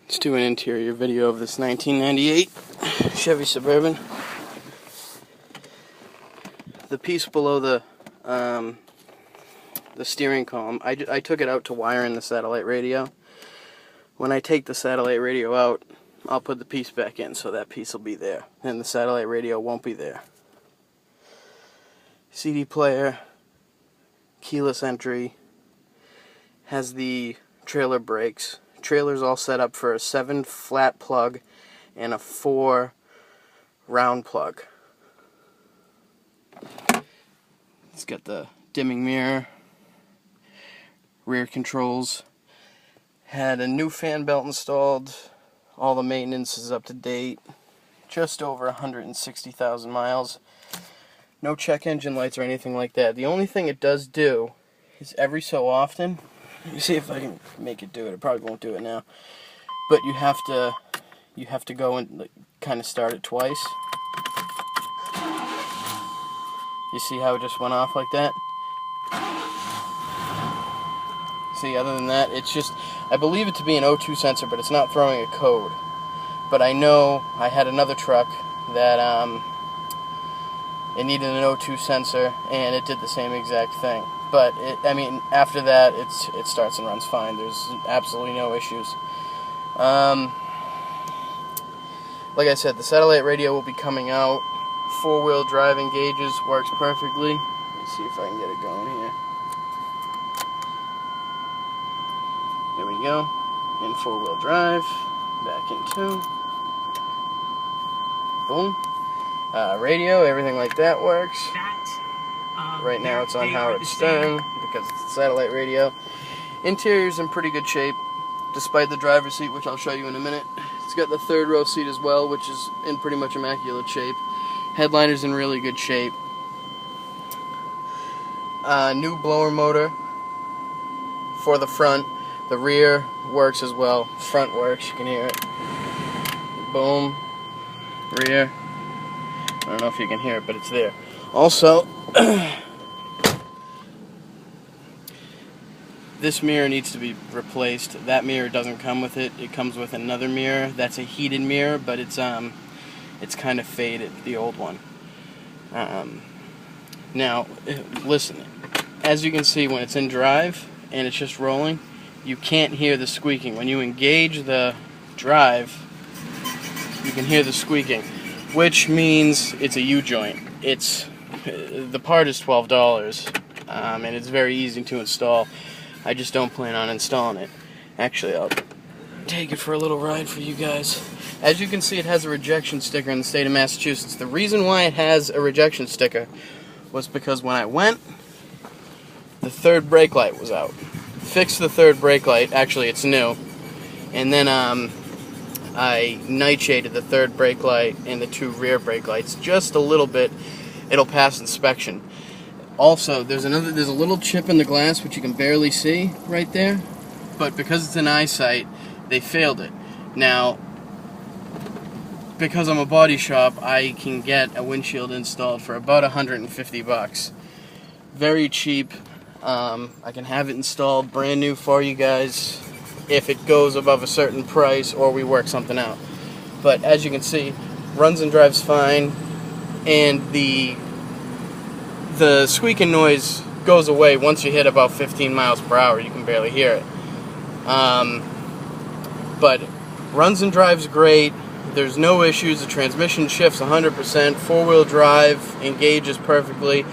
Let's do an interior video of this 1998 Chevy Suburban. The piece below the steering column, I took it out to wire in the satellite radio. When I take the satellite radio out, I'll put the piece back in, so that piece will be there, and the satellite radio won't be there. CD player, keyless entry, has the trailer brakes. Trailer's all set up for a 7 flat plug and a 4 round plug. It's got the dimming mirror, rear controls, had a new fan belt installed, all the maintenance is up to date, just over 160,000 miles. No check engine lights or anything like that. The only thing it does do is every so often, let me see if I can make it do it. It probably won't do it now. But you have to go and kind of start it twice. You see how it just went off like that? See, other than that, it's just, I believe it to be an O2 sensor, but it's not throwing a code. But I know I had another truck that it needed an O2 sensor, and it did the same exact thing. But, I mean, after that, it starts and runs fine. There's absolutely no issues. Like I said, the satellite radio will be coming out. 4-wheel drive engages, works perfectly. Let's see if I can get it going here. There we go. In 4-wheel drive. Back in 2. Boom. Radio, everything like that works. Right now it's on Howard Stern because it's a satellite radio. Interior's in pretty good shape, despite the driver's seat, which I'll show you in a minute. It's got the 3rd row seat as well, which is in pretty much immaculate shape. Headliner's in really good shape. New blower motor for the front. The rear works as well. Front works, you can hear it. Boom. Rear. I don't know if you can hear it, but it's there. Also, this mirror needs to be replaced. That mirror doesn't come with it. It comes with another mirror. That's a heated mirror, but it's kind of faded, the old one. Now, listen. As you can see, when it's in drive and it's just rolling, you can't hear the squeaking. When you engage the drive, you can hear the squeaking, which means it's a U-joint. The part is $12, and it's very easy to install. I just don't plan on installing it. Actually, I'll take it for a little ride for you guys. As you can see, it has a rejection sticker in the state of Massachusetts. The reason why it has a rejection sticker was because when I went, the 3rd brake light was out. Fixed the 3rd brake light. Actually, it's new. And then I night shaded the 3rd brake light and the 2 rear brake lights just a little bit. It'll pass inspection. Also, there's a little chip in the glass which you can barely see right there, but because it's an eyesight, they failed it. Now, because I'm a body shop, I can get a windshield installed for about $150. Very cheap. I can have it installed brand new for you guys if it goes above a certain price or we work something out. But as you can see, runs and drives fine, and the squeaking noise goes away once you hit about 15 miles per hour. You can barely hear it. But runs and drives great. There's no issues. The transmission shifts 100%. 4-wheel drive engages perfectly.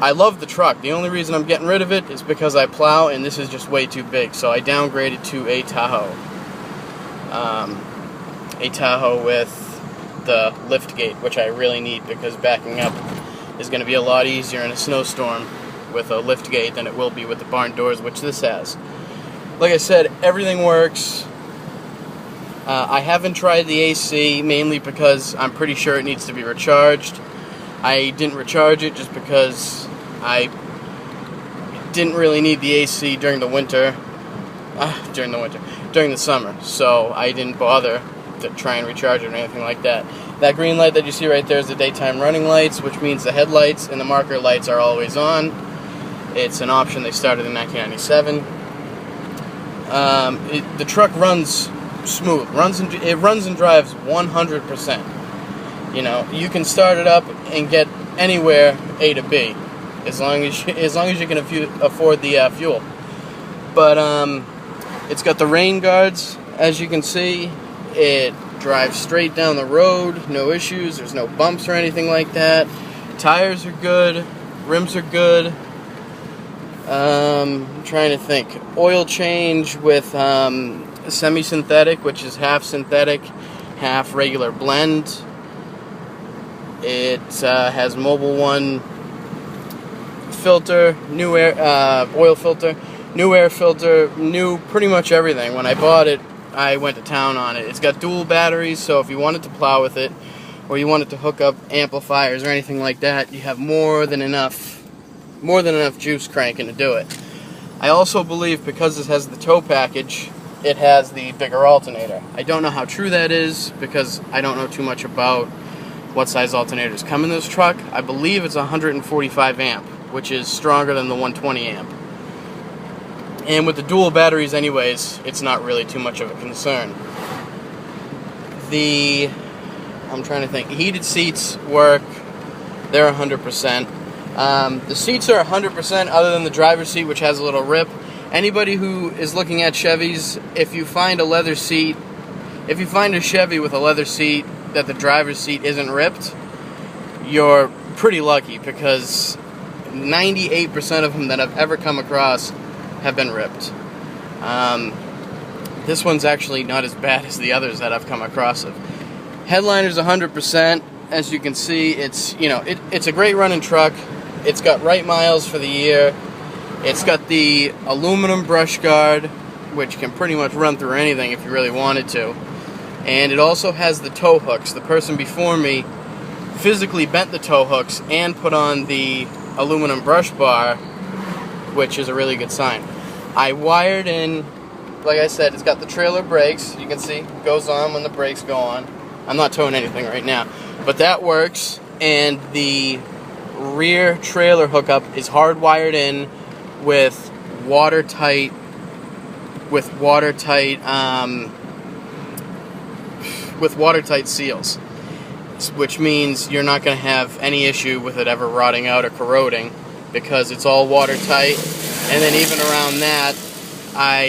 I love the truck. The only reason I'm getting rid of it is because I plow, and this is just way too big. So I downgraded to a Tahoe. A Tahoe with the lift gate, which I really need because backing up is going to be a lot easier in a snowstorm with a lift gate than it will be with the barn doors, which this has. Like I said, everything works. I haven't tried the AC, mainly because I'm pretty sure it needs to be recharged. I didn't recharge it just because I didn't really need the AC during the winter. During the summer. So I didn't bother to try and recharge it or anything like that. That green light that you see right there is the daytime running lights, which means the headlights and the marker lights are always on. It's an option they started in 1997. The truck runs smooth. It runs and drives 100%. You know, you can start it up and get anywhere A to B, as long as you can afford the fuel. But it's got the rain guards, as you can see. It drives straight down the road, no issues. There's no bumps or anything like that. Tires are good, rims are good. I'm trying to think. Oil change with semi-synthetic, which is half synthetic, half regular blend. It has Mobil 1 filter, new air oil filter, new air filter, new pretty much everything. When I bought it, I went to town on it. It's got dual batteries, so if you wanted to plow with it, or you wanted to hook up amplifiers or anything like that, you have more than enough juice cranking to do it. I also believe because this has the tow package, it has the bigger alternator. I don't know how true that is because I don't know too much about what size alternators come in this truck. I believe it's 145 amp, which is stronger than the 120 amp. And with the dual batteries anyways, it's not really too much of a concern. I'm trying to think. Heated seats work. They're 100%. The seats are 100% other than the driver's seat, which has a little rip. Anybody who is looking at Chevys, if you find a Chevy with a leather seat that the driver's seat isn't ripped, you're pretty lucky, because 98% of them that I've ever come across have been ripped. This one's actually not as bad as the others that I've come across. Headliner's 100%. As you can see, it's a great running truck. It's got right miles for the year. It's got the aluminum brush guard, which can pretty much run through anything if you really wanted to. And it also has the tow hooks. The person before me physically bent the tow hooks and put on the aluminum brush bar, which is a really good sign. I wired in, like I said, it's got the trailer brakes. You can see it goes on when the brakes go on. I'm not towing anything right now, but that works. And the rear trailer hookup is hardwired in with watertight seals, which means you're not going to have any issue with it ever rotting out or corroding, because it's all watertight. And then even around that, I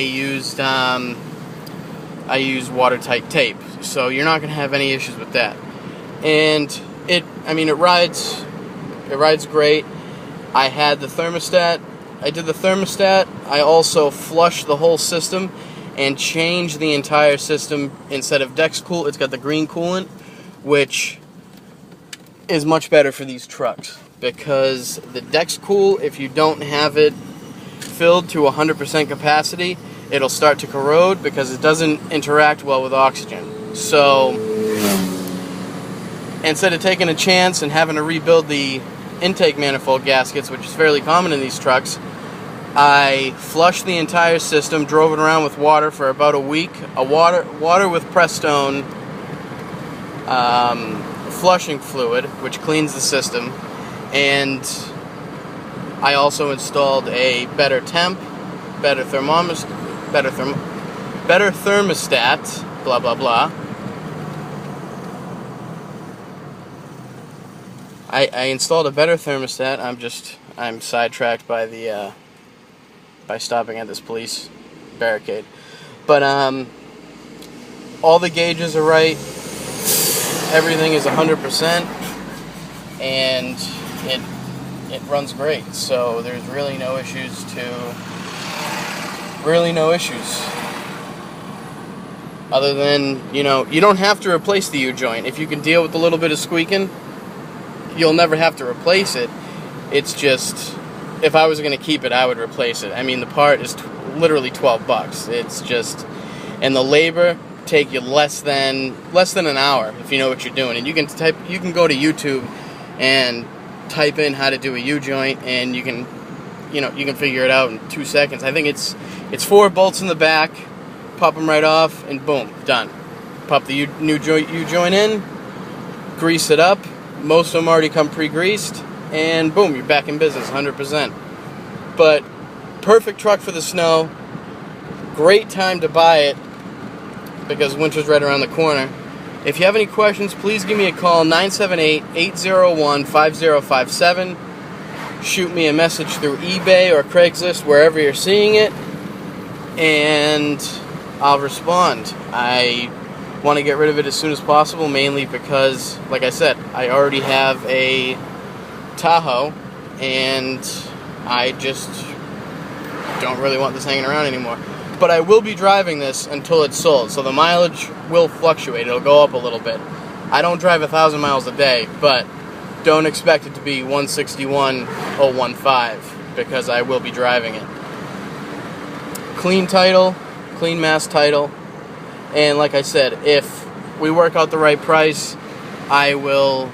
used watertight tape, so you're not going to have any issues with that. And it rides great. I had the thermostat. I did the thermostat. I also flushed the whole system and changed the entire system. Instead of Dexcool, it's got the green coolant, which is much better for these trucks, because the Dexcool, if you don't have it filled to 100% capacity, it'll start to corrode because it doesn't interact well with oxygen. So instead of taking a chance and having to rebuild the intake manifold gaskets, which is fairly common in these trucks, I flushed the entire system, drove it around with water for about a week. Water with Prestone flushing fluid, which cleans the system. And I also installed a better temp, better thermostat, blah blah blah. I installed a better thermostat. I'm sidetracked by by stopping at this police barricade. But all the gauges are right. Everything is 100%, and it runs great. So there's really no issues other than, you don't have to replace the U-joint. If you can deal with a little bit of squeaking, you'll never have to replace it. It's just, if I was going to keep it, I would replace it. I mean, the part is literally $12. It's just, and the labor take you less than an hour if you know what you're doing. And you can go to YouTube and type in how to do a U-joint, and you can figure it out in 2 seconds. I think it's 4 bolts in the back, pop them right off, and boom, done. Pop the U-joint in, grease it up. Most of them already come pre-greased, and boom, you're back in business 100%. But perfect truck for the snow. Great time to buy it because winter's right around the corner. If you have any questions, please give me a call, 978-801-5057. Shoot me a message through eBay or Craigslist, wherever you're seeing it, and I'll respond. I want to get rid of it as soon as possible, mainly because, like I said, I already have a Tahoe, and I just don't really want this hanging around anymore. But I will be driving this until it's sold, so the mileage will fluctuate. It'll go up a little bit. I don't drive 1,000 miles a day, but don't expect it to be 161,015 because I will be driving it. Clean title, clean mass title, and like I said, if we work out the right price, I'll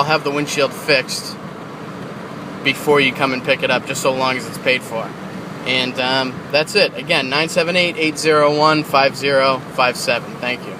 have the windshield fixed before you come and pick it up, just so long as it's paid for. And that's it. Again, 978-801-5057. Thank you.